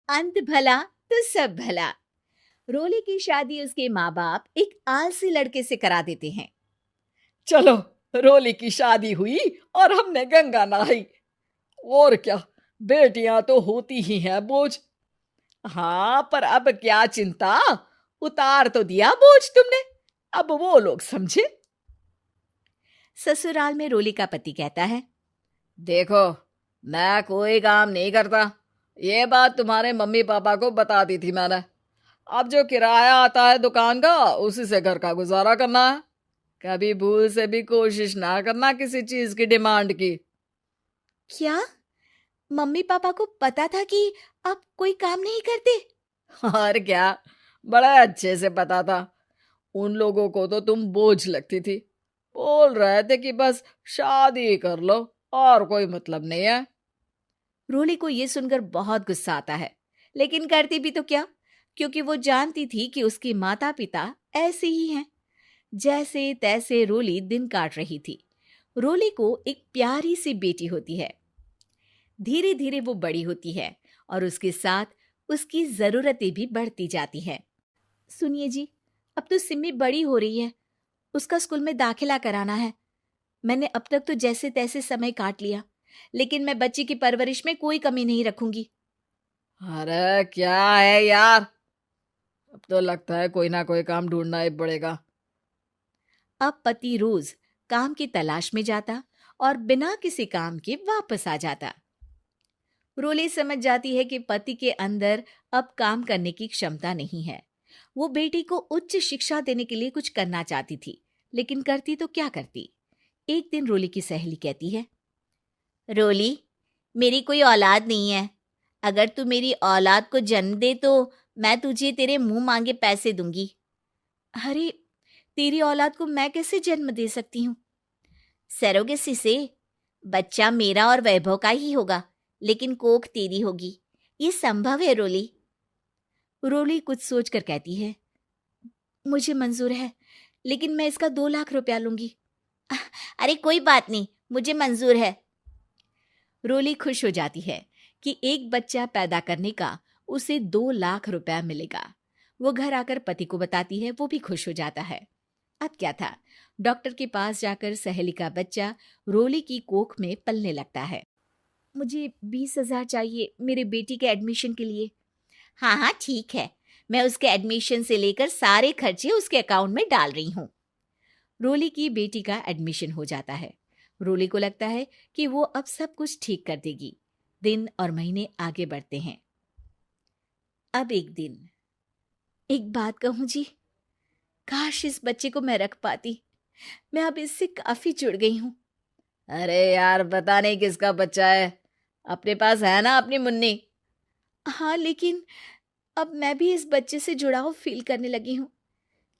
अंत भला तो सब भला। रोली की शादी उसके माँ बाप एक आलसी लड़के से करा देते हैं। चलो, रोली की शादी हुई और हमने गंगा नहाई। और क्या, बेटियां तो होती ही हैं बोझ। हाँ, पर अब क्या चिंता, उतार तो दिया बोझ तुमने, अब वो लोग समझे। ससुराल में रोली का पति कहता है, देखो, मैं कोई काम नहीं करता, ये बात तुम्हारे मम्मी पापा को बता दी थी मैंने। अब जो किराया आता है दुकान का, उसी से घर का गुजारा करना है। कभी भूल से भी कोशिश ना करना किसी चीज की डिमांड की। क्या मम्मी पापा को पता था कि आप कोई काम नहीं करते? और क्या, बड़ा अच्छे से पता था। उन लोगों को तो तुम बोझ लगती थी, बोल रहे थे कि बस शादी कर लो और कोई मतलब नहीं है। रोली को यह सुनकर बहुत गुस्सा आता है, लेकिन करती भी तो क्या, क्योंकि वो जानती थी कि उसके माता पिता ऐसे ही हैं। जैसे तैसे रोली दिन काट रही थी। रोली को एक प्यारी सी बेटी होती है। धीरे धीरे वो बड़ी होती है और उसके साथ उसकी जरूरतें भी बढ़ती जाती हैं। सुनिए जी, अब तो सिमी बड़ी हो रही है, उसका स्कूल में दाखिला कराना है। मैंने अब तक तो जैसे तैसे समय काट लिया, लेकिन मैं बच्ची की परवरिश में कोई कमी नहीं रखूंगी। अरे क्या है यार, अब तो लगता है कोई ना कोई काम ढूंढना ही पड़ेगा। अब पति रोज काम की तलाश में जाता और बिना किसी काम के वापस आ जाता। रोली समझ जाती है कि पति के अंदर अब काम करने की क्षमता नहीं है। वो बेटी को उच्च शिक्षा देने के लिए कुछ करना चाहती थी, लेकिन करती तो क्या करती। एक दिन रोली की सहेली कहती है, रोली, मेरी कोई औलाद नहीं है। अगर तू मेरी औलाद को जन्म दे तो मैं तुझे तेरे मुंह मांगे पैसे दूंगी। अरे, तेरी औलाद को मैं कैसे जन्म दे सकती हूँ? सरोगेसी से। बच्चा मेरा और वैभव का ही होगा, लेकिन कोख तेरी होगी। ये संभव है रोली। रोली कुछ सोचकर कहती है, मुझे मंजूर है, लेकिन मैं इसका 2 लाख रुपया लूंगी। अरे कोई बात नहीं, मुझे मंजूर है। रोली खुश हो जाती है कि एक बच्चा पैदा करने का उसे 2 लाख रुपया मिलेगा। वो घर आकर पति को बताती है, वो भी खुश हो जाता है। अब क्या था, डॉक्टर के पास जाकर सहेली का बच्चा रोली की कोख में पलने लगता है। मुझे 20,000 चाहिए मेरे बेटी के एडमिशन के लिए। हाँ हाँ ठीक है, मैं उसके एडमिशन से लेकर सारे खर्चे उसके अकाउंट में डाल रही हूँ। रोली की बेटी का एडमिशन हो जाता है। रोली को लगता है कि वो अब सब कुछ ठीक कर देगी। दिन और महीने आगे बढ़ते हैं। अब एक दिन, एक बात कहूं जी, काश इस बच्चे को मैं रख पाती। मैं अब इससे काफी जुड़ गई हूँ। अरे यार, पता नहीं किसका बच्चा है, अपने पास है ना अपनी मुन्नी। हाँ, लेकिन अब मैं भी इस बच्चे से जुड़ाव फील करने लगी हूँ।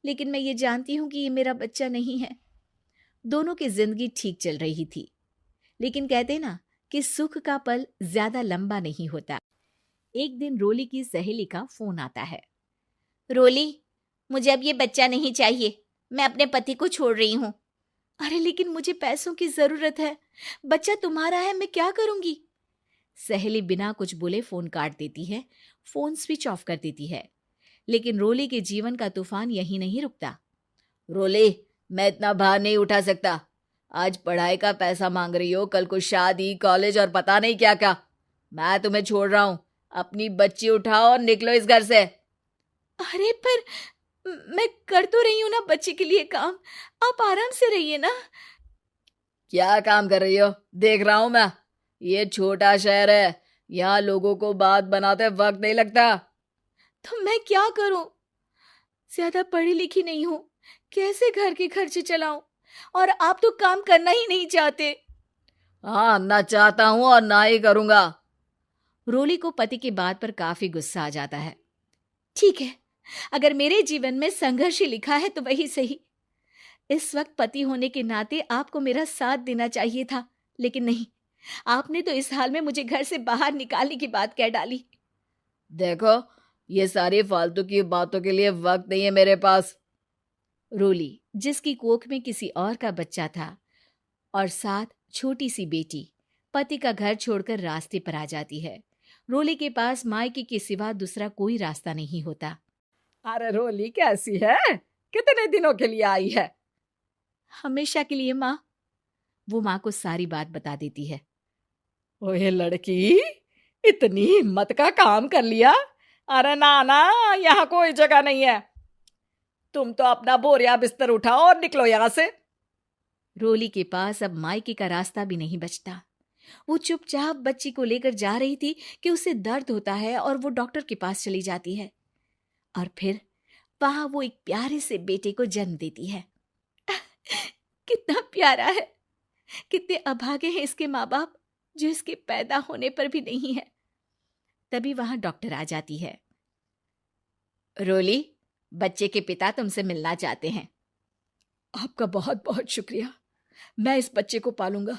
लेकिन मैं ये जानती हूँ कि ये मेरा बच्चा नहीं है। दोनों की जिंदगी ठीक चल रही थी, लेकिन कहते ना कि सुख का पल ज्यादा लंबा नहीं होता। एक दिन रोली की सहेली का फोन आता है। रोली, मुझे अब ये बच्चा नहीं चाहिए, मैं अपने पति को छोड़ रही हूँ। अरे लेकिन मुझे पैसों की जरूरत है, बच्चा तुम्हारा है, मैं क्या करूंगी? सहेली बिना कुछ बोले फोन काट देती है, फोन स्विच ऑफ कर देती है। लेकिन रोली के जीवन का तूफान यहीं नहीं रुकता। रोली, मैं इतना भार नहीं उठा सकता। आज पढ़ाई का पैसा मांग रही हो, कल को शादी, कॉलेज और पता नहीं क्या क्या। मैं तुम्हें छोड़ रहा हूँ, अपनी बच्ची उठाओ और निकलो इस घर से। अरे पर मैं कर तो रही हूं ना बच्चे के लिए काम, आप आराम से रहिए ना। क्या काम कर रही हो, देख रहा हूं मैं। ये छोटा शहर है, यहाँ लोगों को बात बनाते वक्त नहीं लगता। तो मैं क्या करूं? ज्यादा पढ़ी लिखी नहीं हूं, कैसे घर के खर्चे चलाऊं? और आप तो काम करना ही नहीं चाहते। हाँ, ना चाहता हूं और ना ही करूंगा। रोली को पति की बात पर काफी गुस्सा आ जाता है। ठीक है, अगर मेरे जीवन में संघर्ष ही लिखा है तो वही सही। इस वक्त पति होने के नाते आपको मेरा साथ देना चाहिए था, लेकिन नहीं, आपने तो इस हाल में मुझे घर से बाहर निकालने की बात कह डाली। देखो, ये सारी फालतू की बातों के लिए वक्त नहीं है मेरे पास। रोली, जिसकी कोख में किसी और का बच्चा था और साथ छोटी सी बेटी, पति का घर छोड़कर रास्ते पर आ जाती है। रोली के पास मायके के सिवा दूसरा कोई रास्ता नहीं होता। अरे रोली कैसी है? कितने दिनों के लिए आई है? हमेशा के लिए माँ। वो माँ को सारी बात बता देती है। ओए लड़की, इतनी हिम्मत का काम कर लिया। अरे ना ना, यहाँ कोई जगह नहीं है। तुम तो अपना बोरिया बिस्तर उठाओ और निकलो यहाँ से। रोली के पास अब मायके का रास्ता भी नहीं बचता। वो चुपचाप बच्ची को लेकर जा रही थी कि उसे दर्द होता है और वो डॉक्टर के पास चली जाती है। और फिर वहां वो एक प्यारे से बेटे को जन्म देती है। कितना प्यारा है। कितने अभागे हैं इसके माँ बाप जो इसके पैदा होने पर भी नहीं है। तभी वहां डॉक्टर आ जाती है। रोली, बच्चे के पिता तुमसे मिलना चाहते हैं। आपका बहुत बहुत शुक्रिया। मैं इस बच्चे को पालूंगा।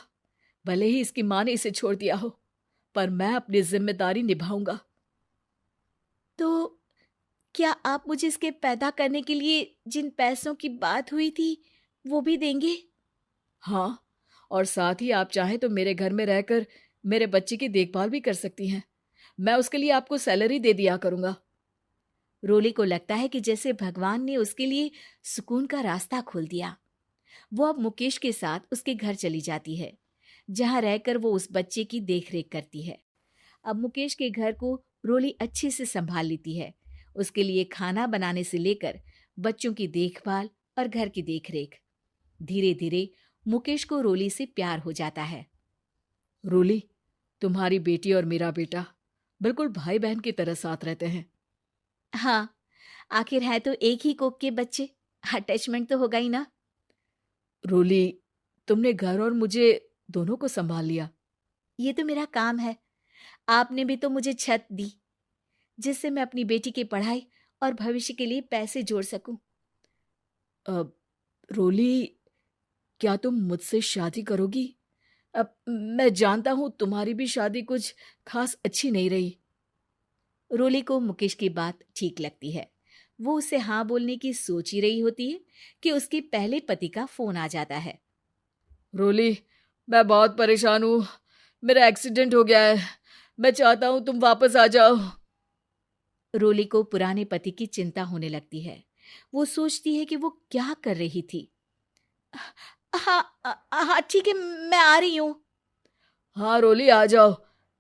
भले ही इसकी माँ ने इसे छोड़ दिया हो, पर मैं अपनी जिम्मेदारी निभाऊंगा। तो क्या आप मुझे इसके पैदा करने के लिए जिन पैसों की बात हुई थी वो भी देंगे? हाँ, और साथ ही आप चाहें तो मेरे घर में रहकर मेरे बच्चे की देखभाल भी कर सकती हैं। मैं उसके लिए आपको सैलरी दे दिया करूंगा। रोली को लगता है कि जैसे भगवान ने उसके लिए सुकून का रास्ता खोल दिया। वो अब मुकेश के साथ उसके घर चली जाती है, जहां रहकर वो उस बच्चे की देखरेख करती है। अब मुकेश के घर को रोली अच्छे से संभाल लेती है। उसके लिए खाना बनाने से लेकर बच्चों की देखभाल और घर की देखरेख। धीरे धीरे मुकेश को रोली से प्यार हो जाता है। रोली, तुम्हारी बेटी और मेरा बेटा बिल्कुल भाई बहन की तरह साथ रहते हैं। हाँ, आखिर है तो एक ही कोख के बच्चे, अटैचमेंट तो होगा ही ना। रोली, तुमने घर और मुझे दोनों को संभाल लिया। ये तो मेरा काम है। आपने भी तो मुझे छत दी जिससे मैं अपनी बेटी की पढ़ाई और भविष्य के लिए पैसे जोड़ सकूं। अब रोली, क्या तुम मुझसे शादी करोगी? अब मैं जानता हूं तुम्हारी भी शादी कुछ खास अच्छी नहीं रही। रोली को मुकेश की बात ठीक लगती है। वो उसे हाँ बोलने की सोच ही रही होती है कि उसके पहले पति का फोन आ जाता है। रोली, मैं बहुत परेशान हूँ। मेरा एक्सीडेंट हो गया है। मैं चाहता हूँ तुम वापस आ जाओ। रोली को पुराने पति की चिंता होने लगती है। वो सोचती है कि वो क्या कर रही थी। हाँ हाँ ठीक है, मैं आ रही हूँ। हाँ रोली, आ जाओ,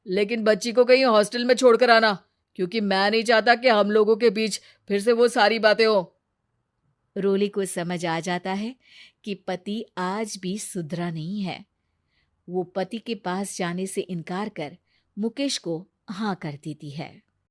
लेकिन बच्ची को कहीं हॉस्टल में छोड़कर आना, क्योंकि मैं नहीं चाहता कि हम लोगों के बीच फिर से वो सारी बातें हो। रोली को समझ आ जाता है कि पति आज भी सुधरा नहीं है। वो पति के पास जाने से इनकार कर मुकेश को हाँ कर देती है।